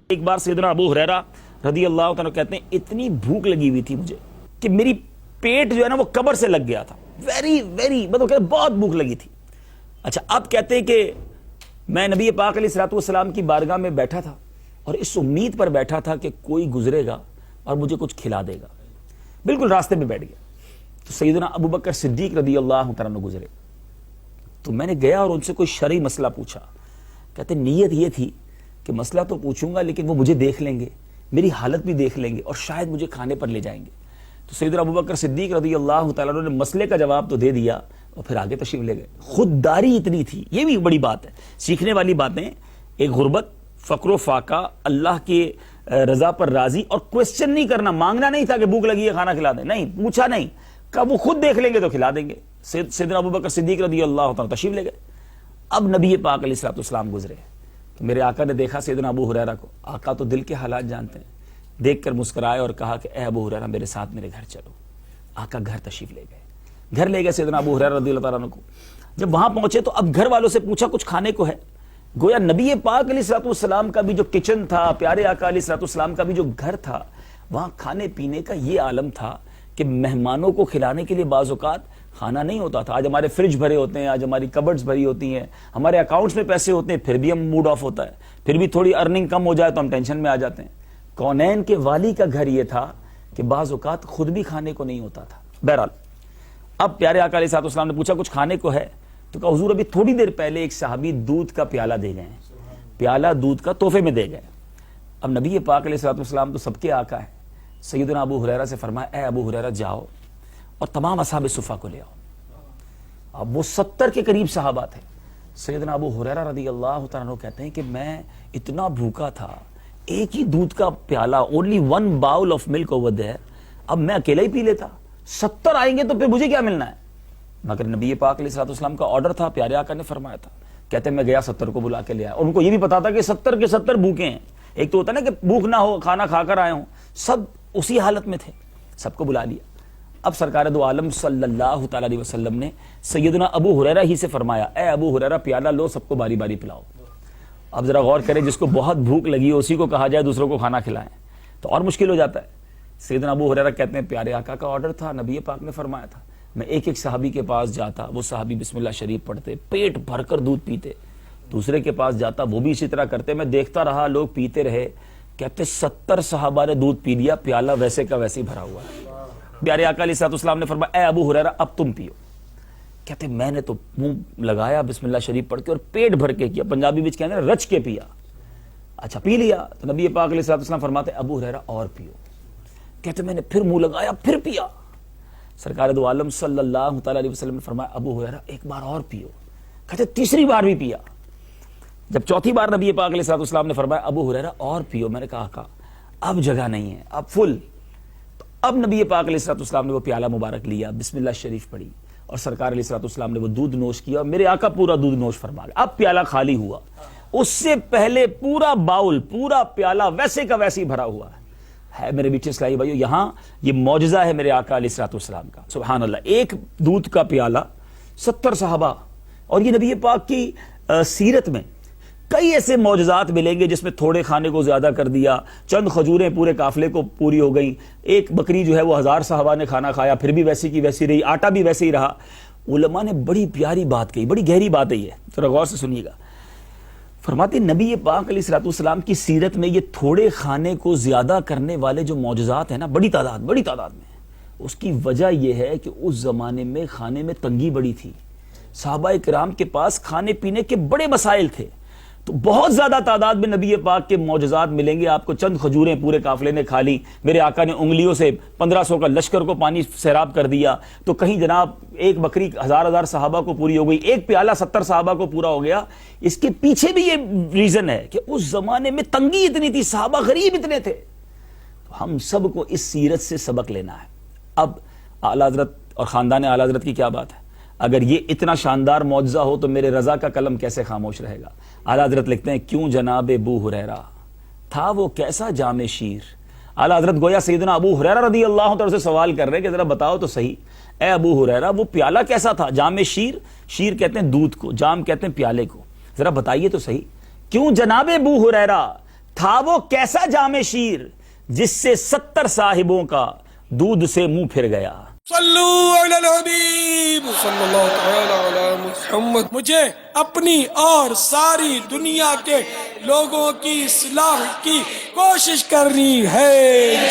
ایک بار سیدنا ابو ہریرہ رضی اللہ تعالیٰ کہتے ہیں اتنی بھوک لگی ہوئی تھی مجھے کہ میری پیٹ جو ہے نا وہ قبر سے لگ گیا تھا، ویری مطلب کہ بہت بھوک لگی تھی۔ اچھا اب کہتے ہیں کہ میں نبی پاک علیہ الصلوۃ والسلام کی بارگاہ میں بیٹھا تھا اور اس امید پر بیٹھا تھا کہ کوئی گزرے گا اور مجھے کچھ کھلا دے گا، بالکل راستے میں بیٹھ گیا تو سیدنا ابو بکر صدیق رضی اللہ تعالیٰ عنہ گزرے تو میں نے گیا اور ان سے کوئی شرعی مسئلہ پوچھا۔ کہتے نیت یہ تھی کہ مسئلہ تو پوچھوں گا لیکن وہ مجھے دیکھ لیں گے، میری حالت بھی دیکھ لیں گے اور شاید مجھے کھانے پر لے جائیں گے۔ تو سیدنا ابو بکر صدیق رضی اللہ تعالیٰ عنہ نے مسئلے کا جواب تو دے دیا اور پھر آگے تشریف لے گئے۔ خودداری اتنی تھی، یہ بھی بڑی بات ہے، سیکھنے والی باتیں۔ ایک غربت، فقر و فاقہ، اللہ کی رضا پر راضی، اور کوسچن نہیں کرنا، مانگنا نہیں تھا کہ بھوک لگی ہے کھانا کھلا دیں، نہیں پوچھا نہیں، کہا وہ خود دیکھ لیں گے تو کھلا دیں گے۔ سیدنا ابو بکر صدیق رضی اللہ تعالیٰ تشریف لے گئے۔ اب نبی پاک علیہ الصلوۃ والسلام گزرے تو میرے آقا نے دیکھا سیدنا ابو ہریرہ کو، آقا تو دل کے حالات جانتے ہیں، دیکھ کر مسکرائے اور کہا کہ اے ابو ہریرہ میرے ساتھ میرے گھر چلو۔ آقا گھر تشریف لے گئے، گھر لے گئے سیدنا ابو ہریرہ رضی اللہ تعالیٰ عنہ کو۔ جب وہاں پہنچے تو اب گھر والوں سے پوچھا کچھ کھانے کو ہے؟ گویا نبی پاک علیہ الصلوۃ والسلام کا بھی جو کچن تھا، پیارے آقا علیہ الصلوۃ والسلام کا بھی جو گھر تھا، وہاں کھانے پینے کا یہ عالم تھا کہ مہمانوں کو کھلانے کے لیے بعض اوقات کھانا نہیں ہوتا تھا۔ آج ہمارے فریج بھرے ہوتے ہیں، آج ہماری کبرڈز بھری ہوتی ہیں، ہمارے اکاؤنٹس میں پیسے ہوتے ہیں، پھر بھی ہم موڈ آف ہوتا ہے، پھر بھی تھوڑی ارننگ کم ہو جائے تو ہم ٹینشن میں آ جاتے ہیں۔ کونین کے والی کا گھر یہ تھا کہ بعض اوقات خود بھی کھانے کو نہیں ہوتا تھا۔ بہرحال اب پیارے آقا علیہ السلام نے پوچھا کچھ کھانے کو ہے؟ تو کہا حضور ابھی تھوڑی دیر پہلے ایک صحابی دودھ کا پیالہ دے گئے ہیں، پیالہ دودھ کا تحفے میں دے گئے۔ اب نبی پاک علیہ السلام تو سب کے آقا ہے، سیدنا ابو ہریرہ سے فرمایا اے ابو ہریرہ جاؤ اور تمام اصحاب صفہ کو لے آؤ۔ اب وہ 70 کے قریب صحابہ تھے۔ سیدنا ابو ہریرہ رضی اللہ تعالیٰ عنہ کہتے ہیں کہ میں اتنا بھوکا تھا، ایک ہی دودھ کا پیالہ، only one bowl of milk over there، اب میں اکیلا ہی پی لیتا، 70 آئیں گے تو پھر مجھے کیا ملنا ہے؟ مگر نبی پاک علیہ السلام کا آرڈر تھا، پیارے آقا نے فرمایا تھا۔ کہتے ہیں میں گیا 70 کو بلا کے لے آیا، ان کو یہ بھی پتا تھا کہ 70 کے 70 بھوکے ہیں۔ ایک تو ہوتا ہے نا کہ بھوک نہ ہو، کھانا کھا کر آئے ہوں، سب اسی حالت میں تھے، سب کو بلا لیا۔ اب سرکار دو عالم صلی اللہ تعالی علیہ وسلم نے سیدنا ابو ہریرہ ہی سے فرمایا اے ابو ہریرہ پیالہ لو، سب کو باری باری پلاؤ۔ اب ذرا غور کریں، جس کو بہت بھوک لگی ہو اسی کو کہا جائے دوسروں کو کھانا کھلائیں تو اور مشکل ہو جاتا ہے۔ سیدنا ابو ہریرہ کہتے ہیں پیارے آقا کا آرڈر تھا، نبی پاک نے فرمایا تھا، میں ایک ایک صحابی کے پاس جاتا، وہ صحابی بسم اللہ شریف پڑھتے، پیٹ بھر کر دودھ پیتے، دوسرے کے پاس جاتا وہ بھی اسی طرح کرتے، میں دیکھتا رہا، لوگ پیتے رہے۔ کہتے 70 صحابہ نے دودھ پی لیا، پیالہ ویسے کا ویسے بھرا ہوا ہے۔ پیارے آقا علیہ السلام نے فرمایا اے ابو ہریرہ اب تم پیو۔ کہتے میں نے تو منہ لگایا بسم اللہ شریف پڑھ کے اور پیٹ بھر کے کیا، پنجابی میں کہتے ہیں رچ کے پیا۔ اچھا پی لیا تو نبی پاک علیہ السلام فرماتے ابو ہریرہ اور پیو۔ کہتے میں نے پھر منہ لگایا پھر پیا۔ سرکار دو عالم صلی اللہ تعالی علیہ وسلم نے فرمایا ابو ہریرہ ایک بار اور پیو۔ کہتے تیسری بار بھی پیا۔ جب چوتھی بار نبی پاک علیہ السلام نے فرمایا ابو ہریرہ اور پیو، میں نے کہا آقا اب جگہ نہیں ہے، اب فل۔ تو اب نبی پاک علیہ السلام نے وہ پیالہ مبارک لیا، بسم اللہ شریف پڑھی اور سرکار علیہ السلام نے وہ دودھ نوش کیا اور میرے آقا پورا دودھ نوش فرما گئے۔ اب پیالہ خالی ہوا، اس سے پہلے پورا باؤل، پورا پیالہ ویسے کا ویسے ہی بھرا ہوا ہے۔ میرے بیٹے اسلامی بھائیو، یہاں یہ معجزہ ہے میرے آقا علیہ السلام کا، سبحان اللہ۔ ایک دودھ کا پیالہ، 70 صحابہ، اور یہ نبی پاک کی سیرت میں کئی ایسے معجزات ملیں گے جس میں تھوڑے کھانے کو زیادہ کر دیا، چند کھجوریں پورے قافلے کو پوری ہو گئیں، ایک بکری جو ہے وہ 1000 صحابہ نے کھانا کھایا پھر بھی ویسی کی ویسی رہی، آٹا بھی ویسے ہی رہا۔ علماء نے بڑی پیاری بات کہی، بڑی گہری بات ہے یہ، ذرا غور سے سنیے گا۔ فرماتے نبی پاک علیہ السلام کی سیرت میں یہ تھوڑے کھانے کو زیادہ کرنے والے جو معجزات ہیں نا، بڑی تعداد میں، اس کی وجہ یہ ہے کہ اس زمانے میں کھانے میں تنگی بڑی تھی، صحابہ کرام کے پاس کھانے پینے کے بڑے مسائل تھے، تو بہت زیادہ تعداد میں نبی پاک کے معجزات ملیں گے آپ کو۔ چند کھجوریں پورے قافلے نے کھا لی، میرے آقا نے انگلیوں سے 1500 کا لشکر کو پانی سیراب کر دیا، تو کہیں جناب ایک بکری 1000 صحابہ کو پوری ہو گئی، ایک پیالہ 70 صحابہ کو پورا ہو گیا۔ اس کے پیچھے بھی یہ ریزن ہے کہ اس زمانے میں تنگی اتنی تھی، صحابہ غریب اتنے تھے۔ تو ہم سب کو اس سیرت سے سبق لینا ہے۔ اب اعلیٰ حضرت اور خاندان اعلیٰ حضرت کی کیا بات ہے، اگر یہ اتنا شاندار معجزہ ہو تو میرے رضا کا قلم کیسے خاموش رہے گا۔ اعلیٰ حضرت لکھتے ہیں کیوں جناب ابو ہریرہ تھا وہ کیسا جام شیر۔ اعلیٰ حضرت گویا سیدنا ابو ہریرہ رضی اللہ عنہ سے سوال کر رہے ہیں کہ ذرا بتاؤ تو صحیح اے ابو ہریرہ وہ پیالہ کیسا تھا، جام شیر، شیر کہتے ہیں دودھ کو، جام کہتے ہیں پیالے کو، ذرا بتائیے تو صحیح، کیوں جناب ابو ہریرہ تھا وہ کیسا جام شیر جس سے 70 صاحبوں کا دودھ سے منہ پھر گیا. صلو علی الحبیب صلی اللہ تعالی علی محمد. مجھے اپنی اور ساری دنیا کے لوگوں کی اصلاح کی کوشش کرنی ہے.